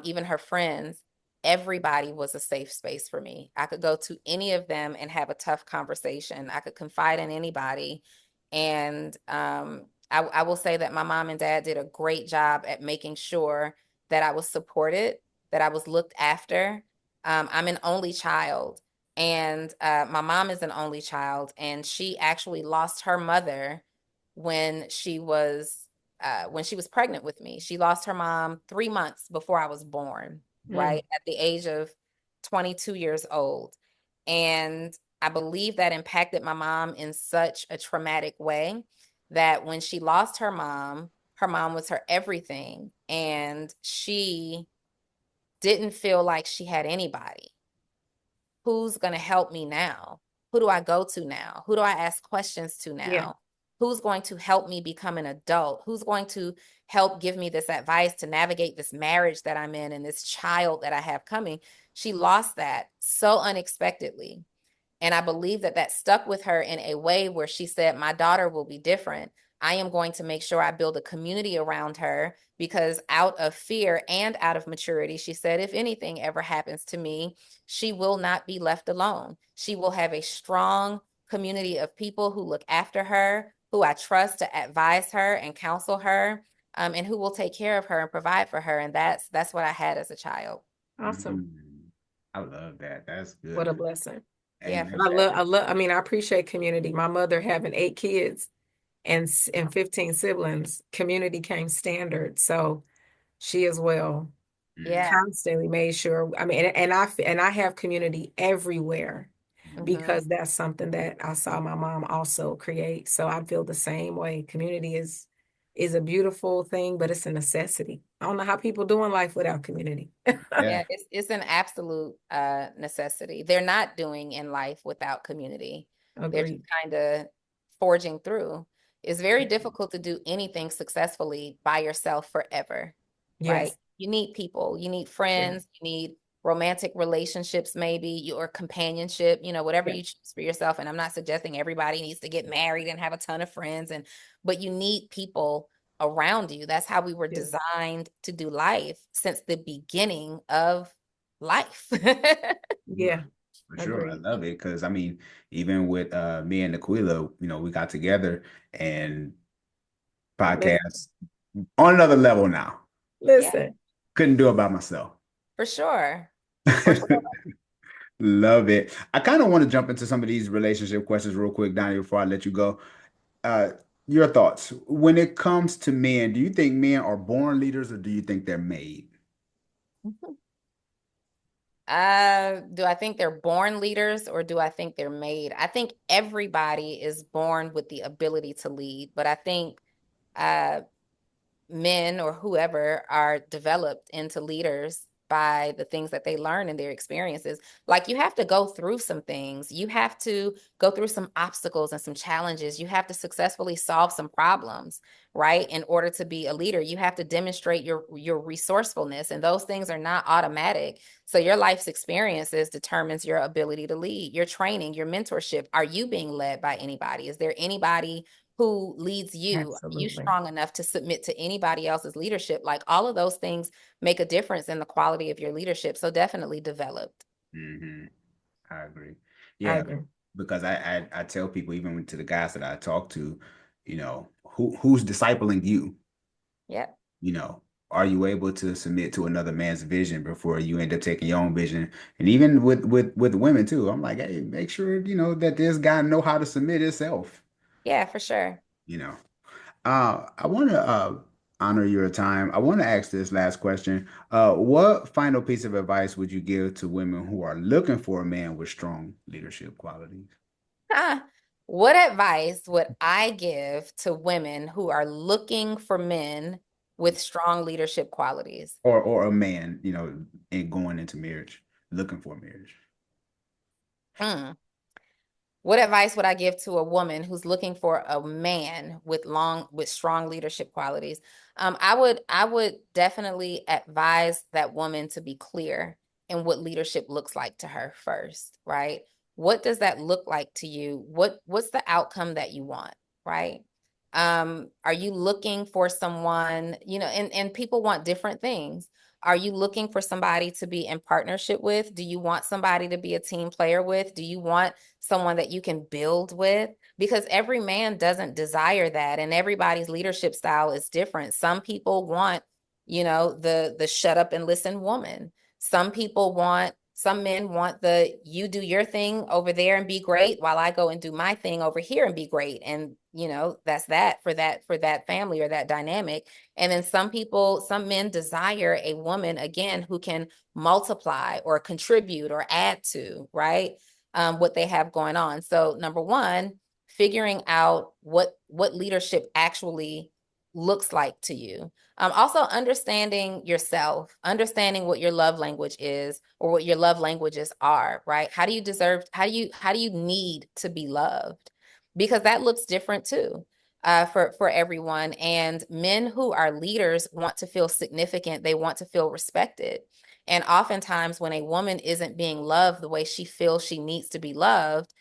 even her friends, everybody was a safe space for me. I could go to any of them and have a tough conversation. I could confide in anybody. And I will say that my mom and dad did a great job at making sure that I was supported, that I was looked after. I'm an only child. And my mom is an only child, and she actually lost her mother when she was pregnant with me. She lost her mom 3 months before I was born, Mm. right at the age of 22 years old. And I believe that impacted my mom in such a traumatic way that when she lost her mom was her everything, and she didn't feel like she had anybody. Who's going to help me now? Who do I go to now? Who do I ask questions to Yeah. now? Who's going to help me become an adult? Who's going to help give me this advice to navigate this marriage that I'm in and this child that I have coming? She lost that so unexpectedly. And I believe that that stuck with her in a way where she said, my daughter will be different. I am going to make sure I build a community around her, because out of fear and out of maturity, she said, if anything ever happens to me, she will not be left alone. She will have a strong community of people who look after her, who I trust to advise her and counsel her, and who will take care of her and provide for her. And that's what I had as a child. Awesome. mm. I love that. That's What good. a blessing. Yeah, for Amen. sure. I mean, I appreciate community. My mother having 8 kids and 15 siblings, community came standard. So she as well Mm, Yeah. constantly made sure. I mean, and I have community everywhere Mm-hmm. because that's something that I saw my mom also create. So I feel the same way. Community is a beautiful thing, but it's a necessity. I don't know how people do in life without community. yeah. Yeah, it's an absolute necessity. They're not doing in life without community. They're just Agreed. kind of forging through. It's very difficult to do anything successfully by yourself forever, right? Yes. You need people, you need Yeah. friends, you need romantic relationships, maybe your companionship, whatever Yeah. you choose for yourself. And I'm not suggesting everybody needs to get married and have a ton of friends, but you need people around you. That's how we were Yeah. designed to do life since the beginning of life. Yeah. For sure. I Agreed. love it. Cause I mean, even with me and Aquila, we got together and Listen. podcast on another level now. Yeah, Listen. Couldn't do it by myself. for sure. For sure. Love it. I kind of want to jump into some of these relationship questions real quick, Donnie, before I let you go. Uh, your thoughts. When it comes to men, do you think men are born leaders or do you think they're made? Do I think they're born leaders or do I think they're made? I think everybody is born with the ability to lead, but I think uh, men or whoever are developed into leaders by the things that they learn in their experiences. Like you have to go through some things. You have to go through some obstacles and some challenges. You have to successfully solve some problems, right? In order to be a leader, you have to demonstrate your resourcefulness, and those things are not automatic. So your life's experiences determines your ability to lead, your training, your mentorship. Are you being led by anybody? Is there anybody who leads you? Are you Absolutely. strong enough to submit to anybody else's leadership? Like all of those things make a difference in the quality of your leadership. So definitely developed. Hmm. I agree. I Yeah, agree. because I tell people, even to the guys that I talk to, who's discipling you? Yep. You know, are you able to submit to another man's vision before you end up taking your own vision? And even with women too, I'm like, hey, make sure that this guy know how to submit himself. Yeah, for sure. You know. I want to honor your time. I want to ask this last question. What final piece of advice would you give to women who are looking for a man with strong leadership qualities? Ah, what advice would I give to women who are looking for men with strong leadership qualities? Or a man, and going into marriage, looking for marriage. Hmm. What advice would I give to a woman who's looking for a man with strong leadership qualities? I would definitely advise that woman to be clear in what leadership looks like to her first, right? What does that look like to you? What's the outcome that you want, right? Are you looking for someone, and people want different things. Are you looking for somebody to be in partnership with? Do you want somebody to be a team player with? Do you want someone that you can build with? Because every man doesn't desire that, and everybody's leadership style is different. Some people want, the shut up and listen woman. Some men want the you do your thing over there and be great while I go and do my thing over here and be great. And that's that for that family or that dynamic. And then some men desire a woman again who can multiply or contribute or add to, right? What they have going on. So number one, figuring out what leadership actually looks like to you. Also understanding yourself, understanding what your love language is or what your love languages are, right? How do you need to be loved? Because that looks different too. For everyone. And men who are leaders want to feel significant. They want to feel respected. And oftentimes, when a woman isn't being loved the way she feels she needs to be loved,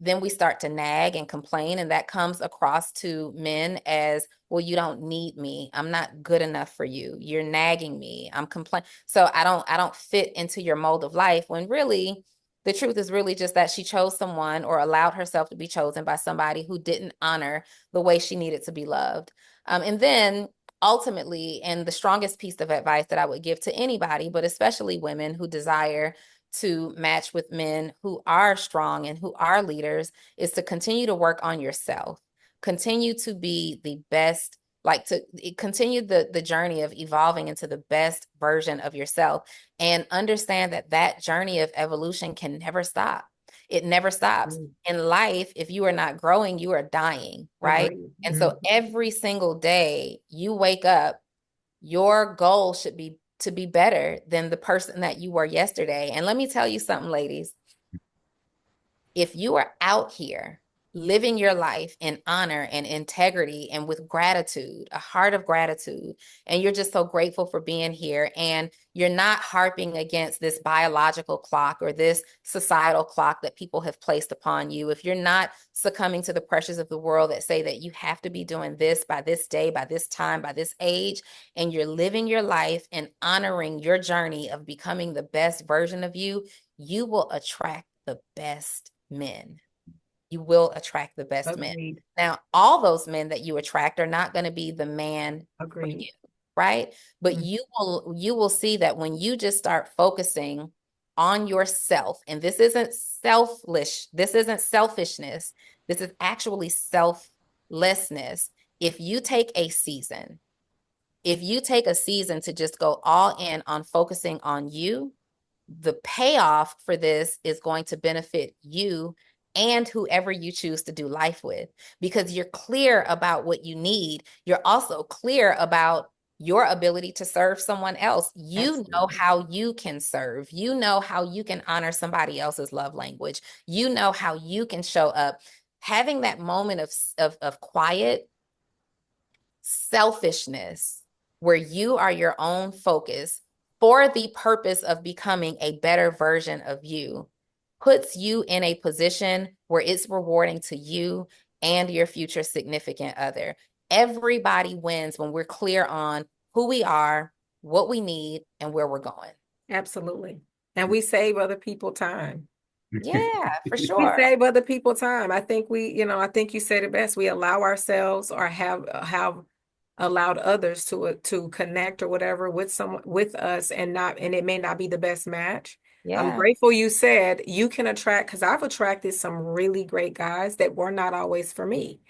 then we start to nag and complain, and that comes across to men as, well, you don't need me, I'm not good enough for you, you're nagging me, I'm complaining, so I don't fit into your mold of life, when really the truth is really just that she chose someone or allowed herself to be chosen by somebody who didn't honor the way she needed to be loved. And then ultimately, and the strongest piece of advice that I would give to anybody, but especially women who desire to match with men who are strong and who are leaders, is to continue to work on yourself. Continue to be the best, like to continue the journey of evolving into the best version of yourself, and understand that journey of evolution can never stop. It never stops. In life, if you are not growing, you are dying, right? Agreed. And so every single day you wake up, your goal should be to be better than the person that you were yesterday. And let me tell you something, ladies. If you are out here living your life in honor and integrity and with gratitude, a heart of gratitude. And you're just so grateful for being here. And you're not harping against this biological clock or this societal clock that people have placed upon you. If you're not succumbing to the pressures of the world that say that you have to be doing this by this day, by this time, by this age, and you're living your life and honoring your journey of becoming the best version of you, you will attract the best men. You will attract the best men. Agreed. Now, all those men that you attract are not going to be the man for Agreed. you, right? But Mm. you will see that when you just start focusing on yourself, and this isn't selfishness, this is actually selflessness. If you take a season to just go all in on focusing on you, the payoff for this is going to benefit you and whoever you choose to do life with, because you're clear about what you need. You're also clear about your ability to serve someone else. You know Absolutely. how you can serve. You know how you can honor somebody else's love language. You know how you can show up. Having that moment of quiet selfishness where you are your own focus for the purpose of becoming a better version of you puts you in a position where it's rewarding to you and your future significant other. Everybody wins when we're clear on who we are, what we need, and where we're going. Absolutely. And we save other people time. Yeah, for We sure. save other people time. I think I think you said it best. We allow ourselves or have allowed others to connect or whatever with someone with us and it may not be the best match. I'm Yeah. grateful you said you can attract, because I've attracted some really great guys that were not always for me.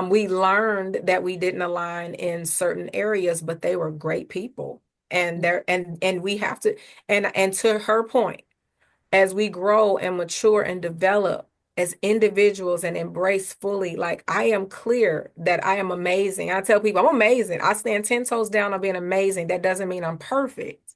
We learned that we didn't align in certain areas, but they were great people. And and we have to, and to her point, as we grow and mature and develop as individuals and embrace fully, like I am clear that I am amazing. I tell people I'm amazing. I stand 10 toes down on being amazing. That doesn't mean I'm perfect.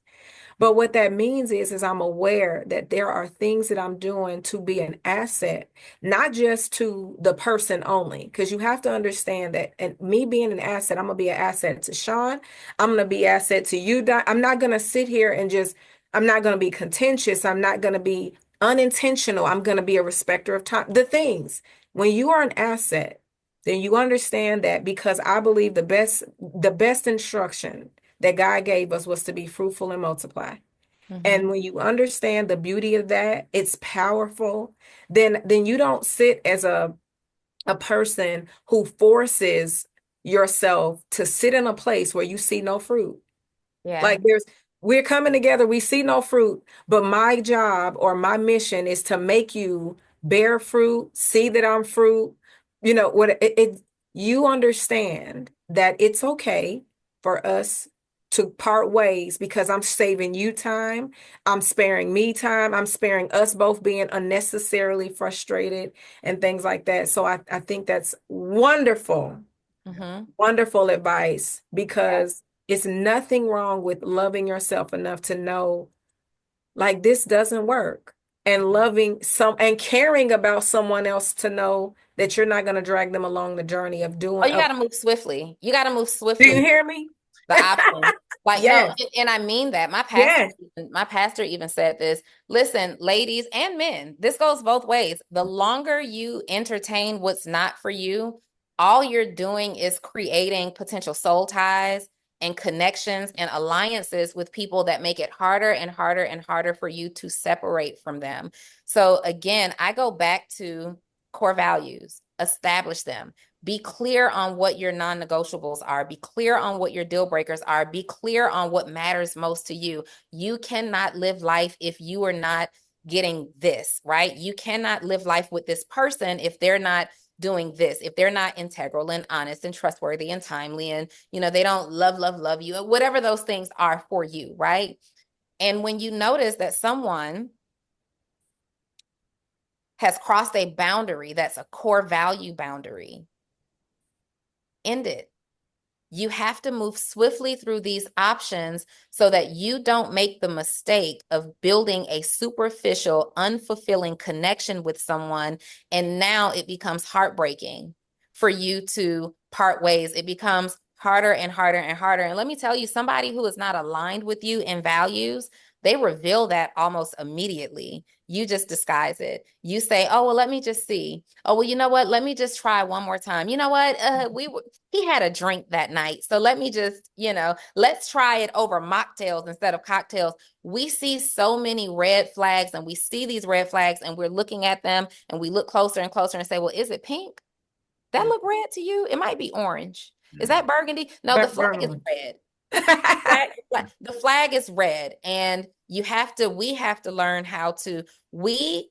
But what that means is I'm aware that there are things that I'm doing to be an asset, not just to the person only, because you have to understand that, and me being an asset, I'm gonna be an asset to Sean. I'm gonna be an asset to you. I'm not gonna sit here and just, I'm not gonna be contentious. I'm not gonna be unintentional. I'm gonna be a respecter of time. The things, when you are an asset, then you understand that, because I believe the best instruction that God gave us was to be fruitful and multiply. And Mhm. when you understand the beauty of that, it's powerful. Then you don't sit as a person who forces yourself to sit in a place where you see no fruit. Yeah. Like we're coming together, we see no fruit, but my job or my mission is to make you bear fruit, see that I'm fruit. What you understand that it's okay for us to part ways, because I'm saving you time, I'm sparing me time, I'm sparing us both being unnecessarily frustrated and things like that. So I think that's wonderful. Mhm. Wonderful advice, because it's nothing wrong with loving yourself enough to know, like, this doesn't work, and loving some and caring about someone else to know that you're not going to drag them along the journey of Oh, doing you got to move swiftly. You got to move do you swiftly. hear me? The option. Like, no, Yes. and I mean that. Yes. My pastor even said this. Listen, ladies and men, this goes both ways. The longer you entertain what's not for you, all you're doing is creating potential soul ties and connections and alliances with people that make it harder and harder and harder for you to separate from them. So again, I go back to core values, establish them. Be clear on what your non-negotiables are. Be clear on what your deal breakers are. Be clear on what matters most to you. You cannot live life if you are not getting this, right? You cannot live life with this person if they're not doing this, if they're not integral and honest and trustworthy and timely and, they don't love you, whatever those things are for you, right? And when you notice that someone has crossed a boundary that's a core value boundary, end it. You have to move swiftly through these options so that you don't make the mistake of building a superficial, unfulfilling connection with someone. And now it becomes heartbreaking for you to part ways. It becomes harder and harder and harder. And let me tell you, somebody who is not aligned with you in values, they reveal that almost immediately. You just disguise it. You say, oh, well, let me just see. Oh, well, you know what? Let me just try one more time. You know what? He had a drink that night. So let me just, let's try it over mocktails instead of cocktails. We see so many red flags, and we see these red flags and we're looking at them and we look closer and closer and say, well, is it pink? That look red to you? It might be orange. Is that burgundy? No, the flag is red. The flag is red, and we have to learn how to, we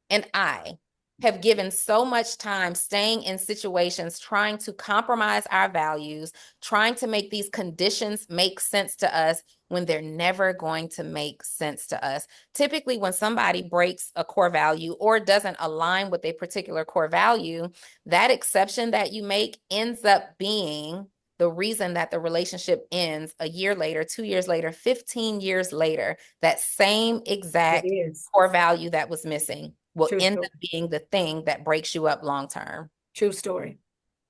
and I have given so much time staying in situations, trying to compromise our values, trying to make these conditions make sense to us when they're never going to make sense to us. Typically, when somebody breaks a core value or doesn't align with a particular core value, that exception that you make ends up being the reason that the relationship ends a year later, 2 years later, 15 years later. That same exact core value that was missing will end up being the thing that breaks you up long term. True story.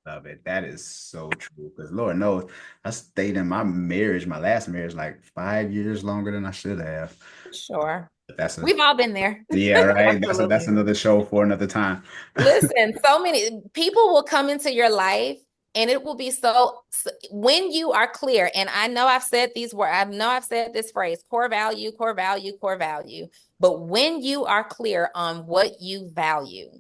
Love it. That is so true. Because Lord knows, I stayed in my last marriage, like 5 years longer than I should have. Sure. But we've all been there. Yeah, right. That's another show for another time. Listen, so many people will come into your life, and it will be so when you are clear. And I know I've said these words, I know I've said this phrase, core value, core value, core value. But when you are clear on what you value,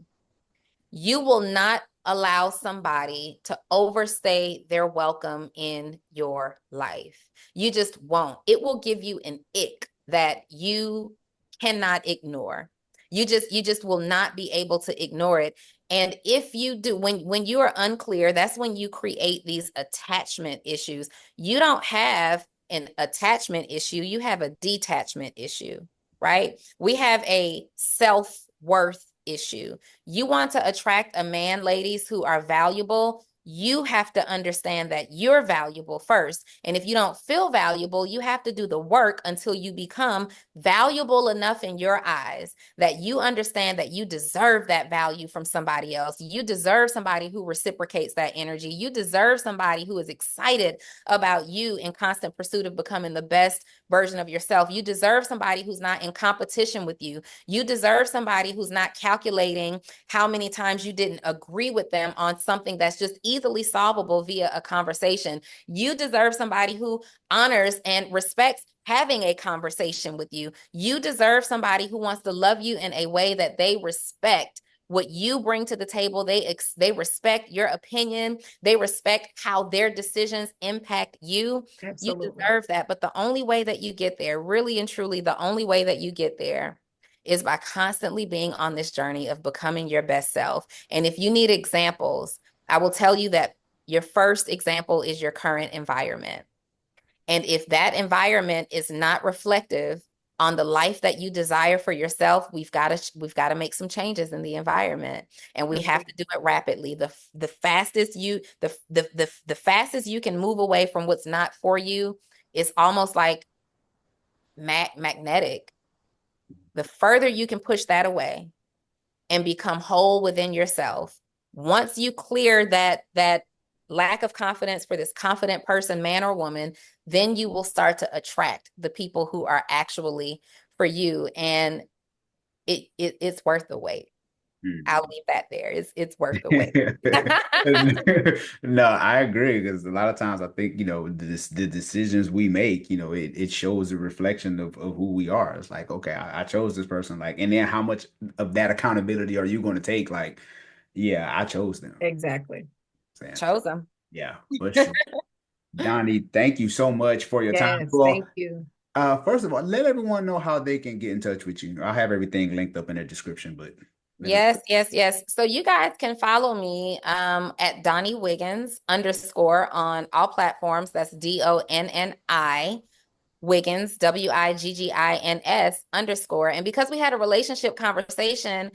you will not allow somebody to overstay their welcome in your life. You just won't. It will give you an ick that you cannot ignore. You just will not be able to ignore it. And if you do, when you are unclear, that's when you create these attachment issues. You don't have an attachment issue, you have a detachment issue, right? We have a self-worth issue. You want to attract a man, ladies, who are valuable. You have to understand that you're valuable first. And if you don't feel valuable, you have to do the work until you become valuable enough in your eyes that you understand that you deserve that value from somebody else. You deserve somebody who reciprocates that energy. You deserve somebody who is excited about you in constant pursuit of becoming the best version of yourself. You deserve somebody who's not in competition with you. You deserve somebody who's not calculating how many times you didn't agree with them on something that's just easily solvable via a conversation. You deserve somebody who honors and respects having a conversation with you. You deserve somebody who wants to love you in a way that they respect what you bring to the table. They respect your opinion. They respect how their decisions impact you. Absolutely. You deserve that. But the only way that you get there, really and truly, the only way that you get there is by constantly being on this journey of becoming your best self. And if you need examples, I will tell you that your first example is your current environment. And if that environment is not reflective on the life that you desire for yourself, we've got to make some changes in the environment, and we have to do it rapidly. The fastest the fastest you can move away from what's not for you is almost like magnetic. The further you can push that away and become whole within yourself, once you clear that lack of confidence for this confident person, man or woman, then you will start to attract the people who are actually for you. And it's worth the wait. I'll leave that there. It's worth the wait. No, I agree, because a lot of times I think, the decisions we make, it shows a reflection of who we are. It's like, okay, I chose this person, like, and then how much of that accountability are you going to take? Like, yeah, I chose them. Exactly. Chose them. Yeah, for sure. Donni, thank you so much for your time. Yes, Well, thank you. First of all, let everyone know how they can get in touch with you. I'll have everything linked up in the description, but Yes. So you guys can follow me at Donni Wiggins _ on all platforms. That's DONNI Wiggins, WIGGINS _. And because we had a relationship conversation,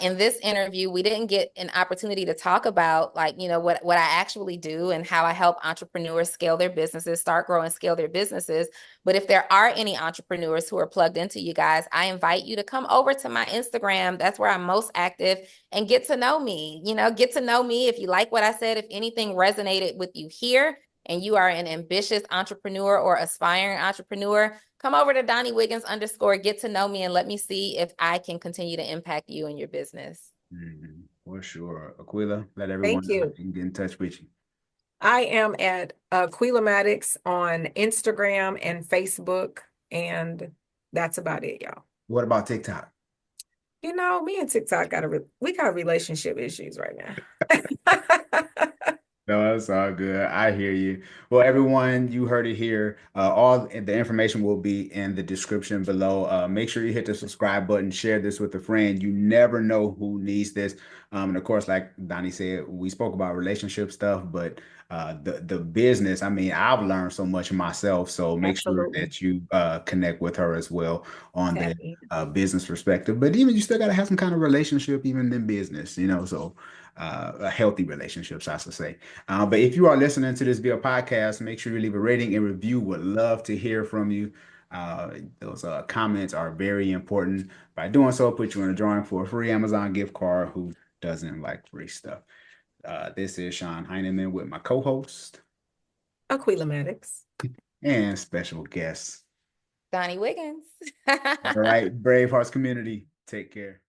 in this interview, we didn't get an opportunity to talk about like, you know, what I actually do and how I help entrepreneurs scale their businesses, start, grow, and scale their businesses. But if there are any entrepreneurs who are plugged into you guys, I invite you to come over to my Instagram. That's where I'm most active, and get to know me. You know, get to know me. If you like what I said, if anything resonated with you here, and you are an ambitious entrepreneur or aspiring entrepreneur, come over to Donni Wiggins _ get to know me, and let me see if I can continue to impact you and your business. For sure. Aquila, let everyone Thank know how you. they can get in touch with you. I am at Quilamatics on Instagram and Facebook, and that's about it, y'all. What about TikTok? You know, me and TikTok we got relationship issues right now. No, that's all good. I hear you. Well, everyone, you heard it here. All the information will be in the description below. Make sure you hit the subscribe button, share this with a friend. You never know who needs this. And of course, like Donni said, we spoke about relationship stuff, but the business, I mean, I've learned so much myself. So make sure Absolutely. that you connect with her as well on Tap the in. business perspective. But even you still got to have some kind of relationship, even in business, you know, so healthy relationships, I should say. But if you are listening to this via podcast, make sure you leave a rating and review. Would love to hear from you. Those comments are very important. By doing so, put you in a drawing for a free Amazon gift card. Who doesn't like free stuff? This is Sean Heineman with my co-host Quilamatics. and special guest. Donni Wiggins. All right, Brave Hearts community, take care.